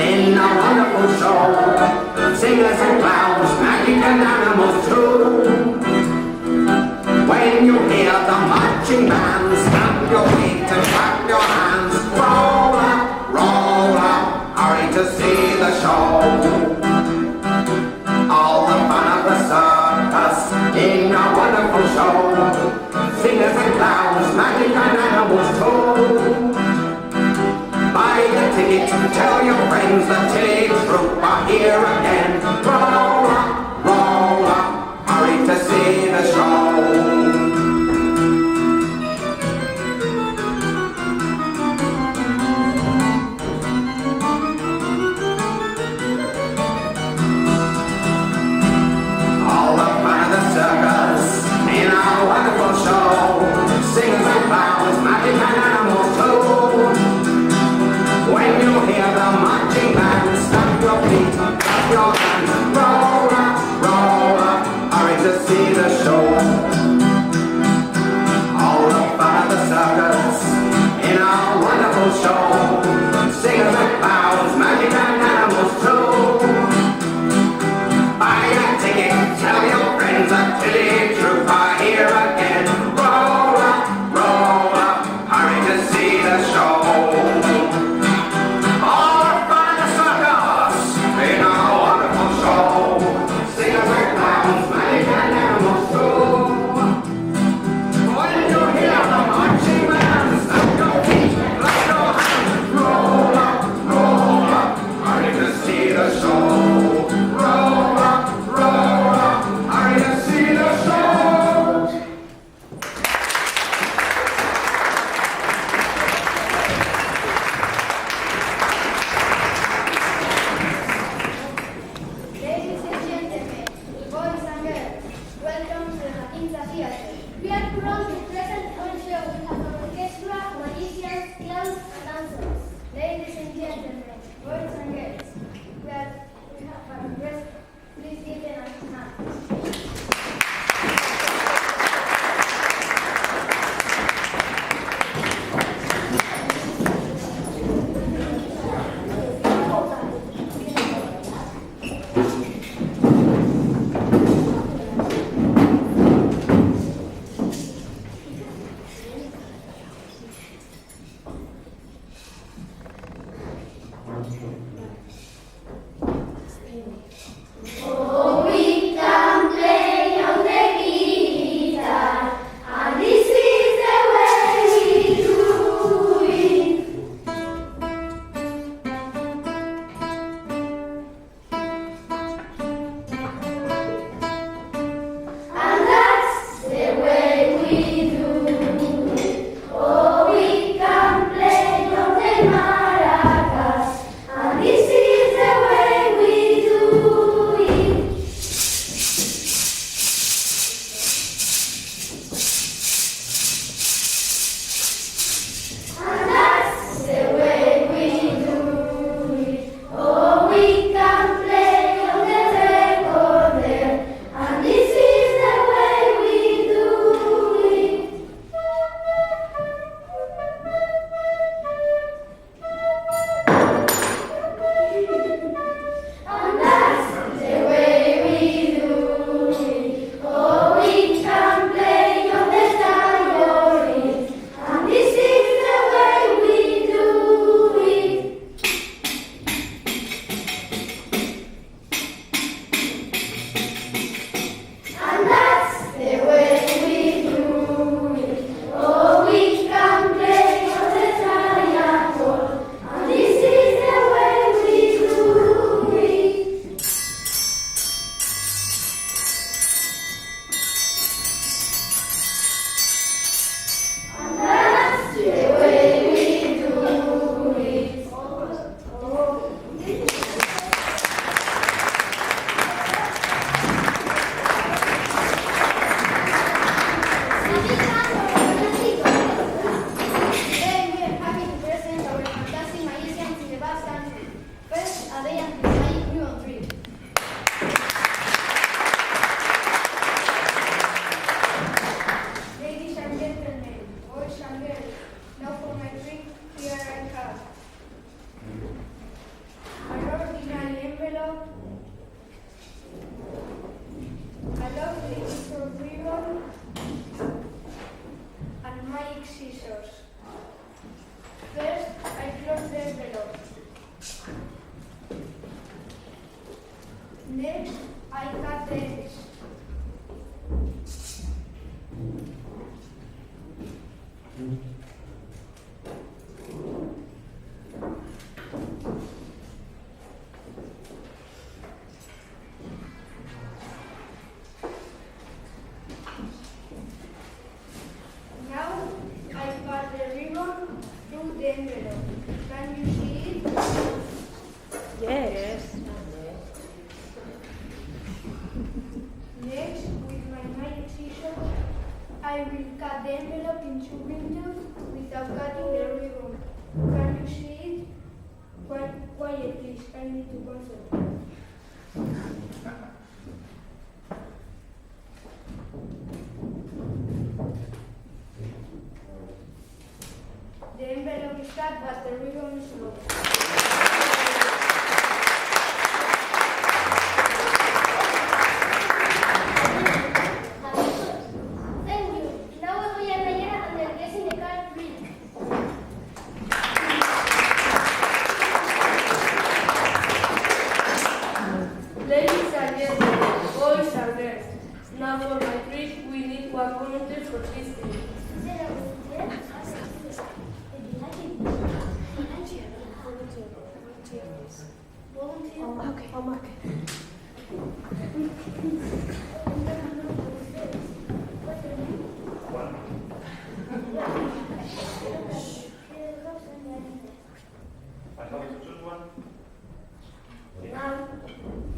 in a wonderful show. Singers and clowns, magic and animals too. When you hear the marching band, stamp your feet and clap your hands. Roll up, hurry to see the show. All the fun of the circus in a wonderful show. Singers and clowns, magic and animals too. Buy the ticket, tell your friends the Tilly Troupe are here again. Roll up, hurry to see the show. All the fun of the circus in a wonderful show. Singers and clowns, magic and animals too. When you hear the marching band, stamp your feet, clap your hands. Roll up, hurry to see the show. All the fun of the circus in a wonderful show. Singers and clowns, magic and animals too. Buy a ticket, tell your friends that Tilly Troupe are here again. Roll up, hurry to see the show. do the envelope. Can you see it? Yes. Next, with my magic scissors, I will cut the envelope into windows without cutting the ribbon. Can you see it? Quiet, please. I need to concentrate. The envelope is cut, but the ribbon is not. Thank you. Now we voy a rellenar and the guessing the card read. Ladies and gentlemen, boys and girls, now for my trick we need one volunteer for this thing.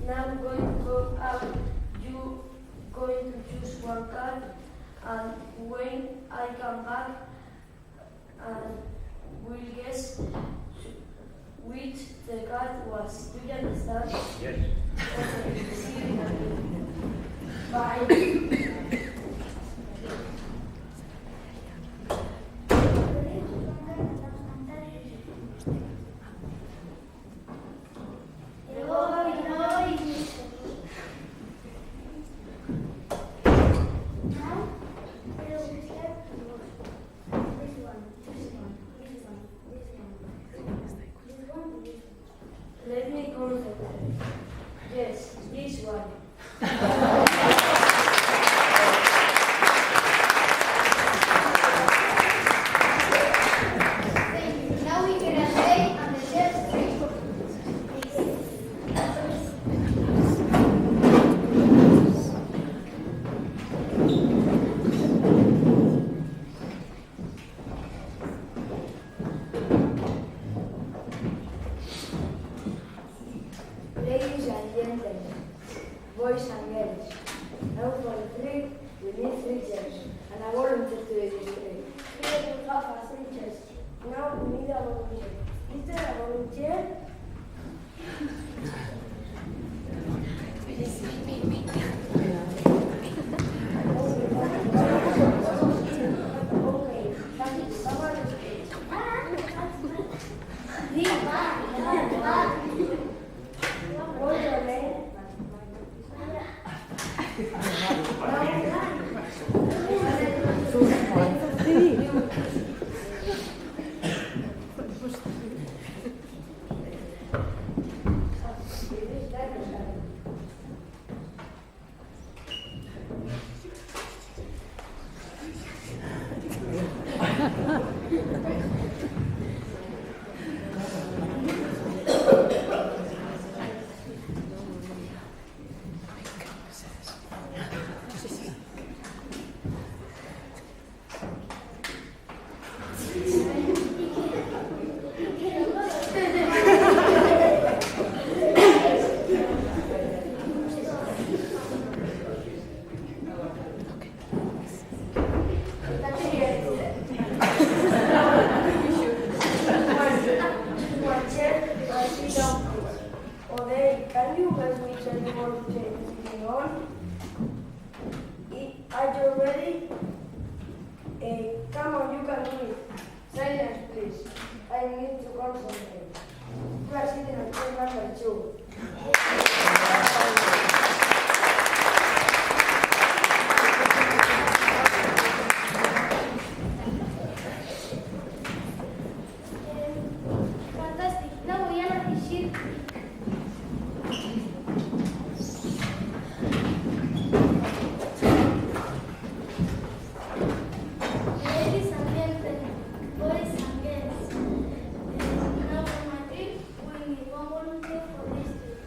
Now I'm going to go out. You going to choose one card, and when I come back, and we'll guess which the card was. Do you understand? Yes. Okay, see you in a minute. Bye. Let me concentrate. Yes, this one. Thank you. Now we get a day and the chef's drink. Ladies and gentlemen, boys and girls, now for the trick we need 3 chairs and a volunteer to do this trick. Here we have 3 chairs. Now we need a volunteer. Is there a volunteer? Okay, that is someone who's What's your name? Can you guys which animal is on? Are you ready? Come on, you can do it. Silence, please. I need to concentrate. You are sitting on chair number 2. Fantastic. Now we are at the ship. Ladies and gentlemen, boys and girls, now for my trip, we need one volunteer for this trip.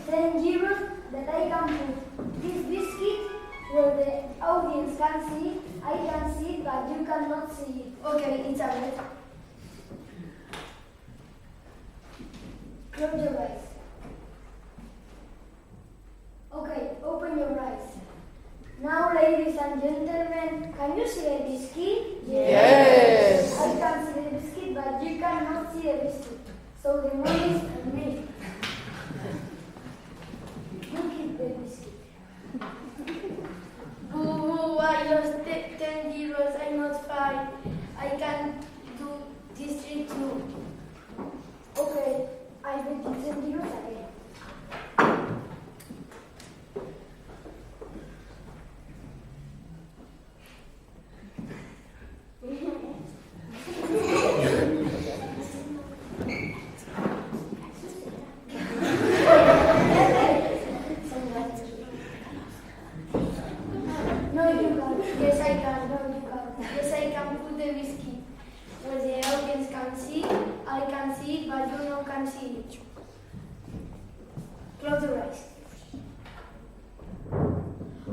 10 euros that I can put this biscuit where the audience can see it. I can see it, but you cannot see it. Okay, it's a bet. Close your eyes. Okay, open your eyes. Now, ladies and gentlemen, can you see the biscuit? Yes. I can see the biscuit, but you cannot see the biscuit. So the money is on me. You keep the biscuit. Boo, I lost 10 euros, I'm not fine. I can do this trick too. Okay, I will give them euros again. No, you can't. Yes, I can. No, you can't. Yes, I can put the biscuit where the audience can see. I can see it, but you no can see it. Close your eyes.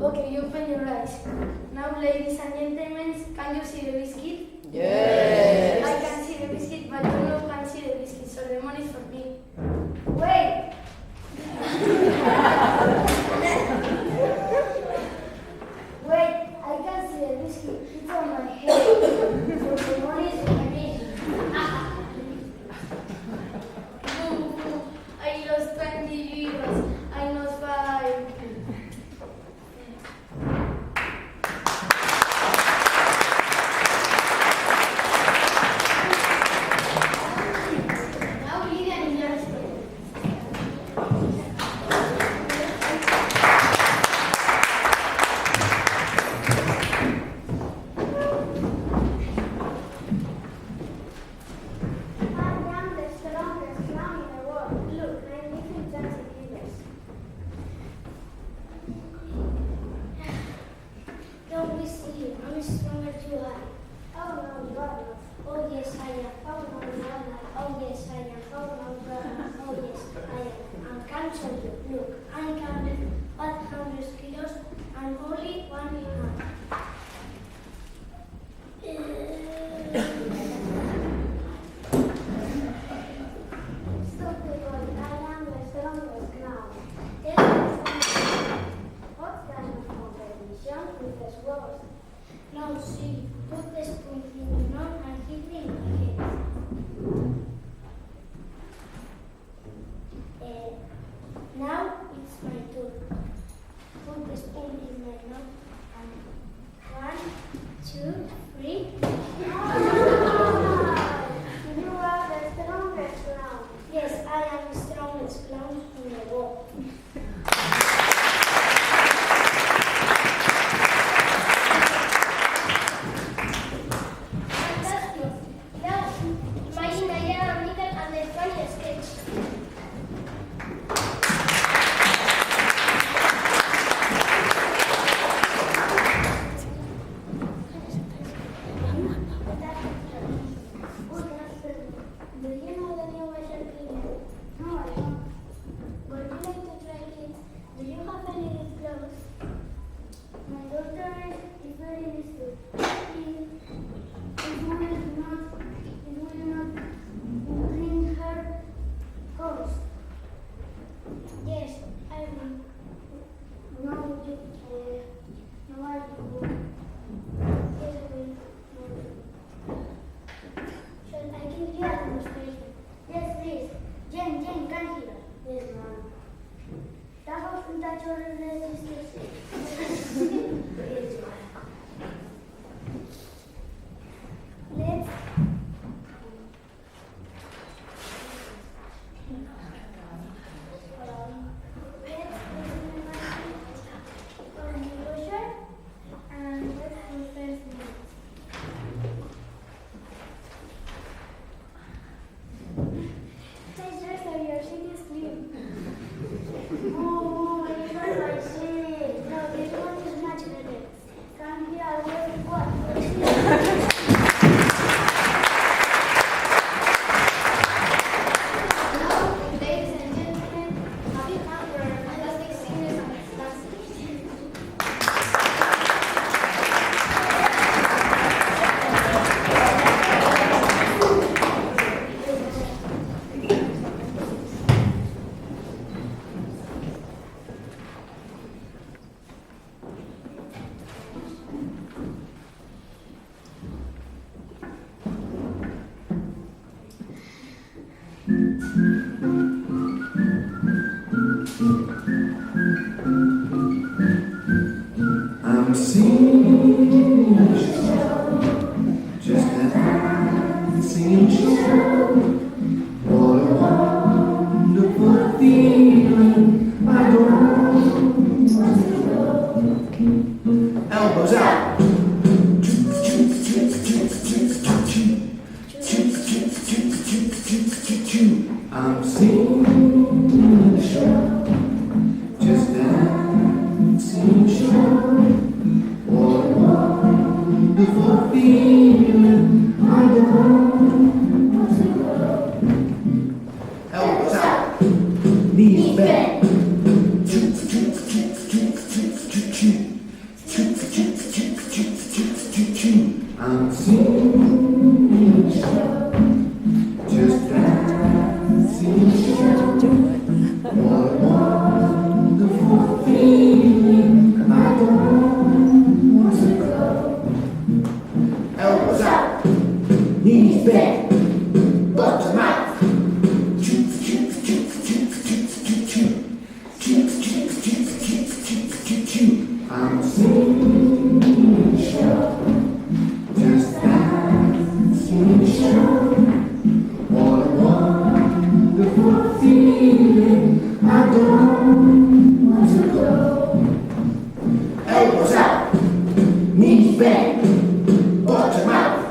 Okay, you open your eyes. Now, ladies and gentlemen, can you see the biscuit? Yes. I can see the biscuit, but you no can see the biscuit, so the money is for me. Wait! Wait, I can see the biscuit. It's on my head. So the money is for me. Boo, boo. I lost 20 euros. I lost 5. Now Lilian is your story. I am the strongest clown in the world. Look, I'm living 20 years. Don't be silly. I'm stronger too. Oh no, you are not. Oh yes, I am. Oh no, you are not. Oh yes, I am. Oh no, you are not. Oh yes, I am. And can show you. Look, I can lift 100 kilos and only 1 minute. Stop the ball. I am the strongest now. What kind of competition with the swords? No, see, put the spoon in your mouth and hit me in the head. Now it's my turn. Put the spoon in my mouth and 1, 2, 3. You are the strongest clown. Yes, I am the strongest clown in the world. Fantastic. Now, imagine Diana, Nickel, and the funny sketch. Do you know the new vacuum cleaner? No, I don't. Would you like to try it? Do you have any lip gloss? My daughter is very listed. It will not bring her cost. Yes, I will. No, I will. Yes, I will. Shall I give you a demonstration? Yes, please. Jen, come here. Yes, ma'am. Damos un tacho de resistencia. Yes, ma'am. Let's. And let's process it. Hey, Dresser, your sheet is clean. Oh, I hurt my sheet. No, I'm singing a show, just a dancing show. What a wonderful feeling. I don't want to go. Elbows out. I'm singing a show, just a dancing show. What a wonderful feeling. I don't want to go. Elbows out, knees bent. I'm singing a show, just dancing show. What a wonderful feeling. I don't want to go. Elbows out, knees bent, bottom out. I'm singing a show, just dancing show. What a wonderful feeling. I don't want to go. Elbows out, knees bent, bottom out.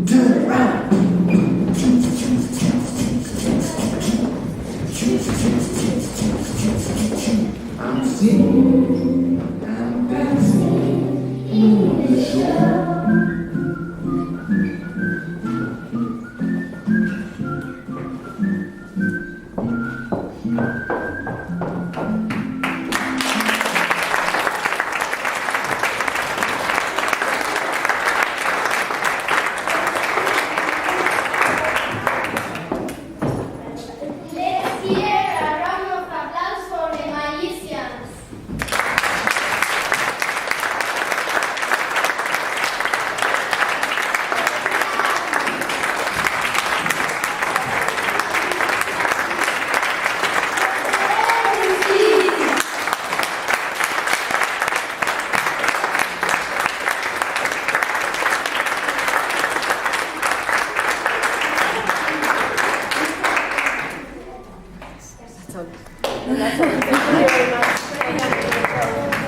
Turn around. I'm singing and dancing in the show. Let's hear a round of applause for the magicians. That's all. Thank you very much.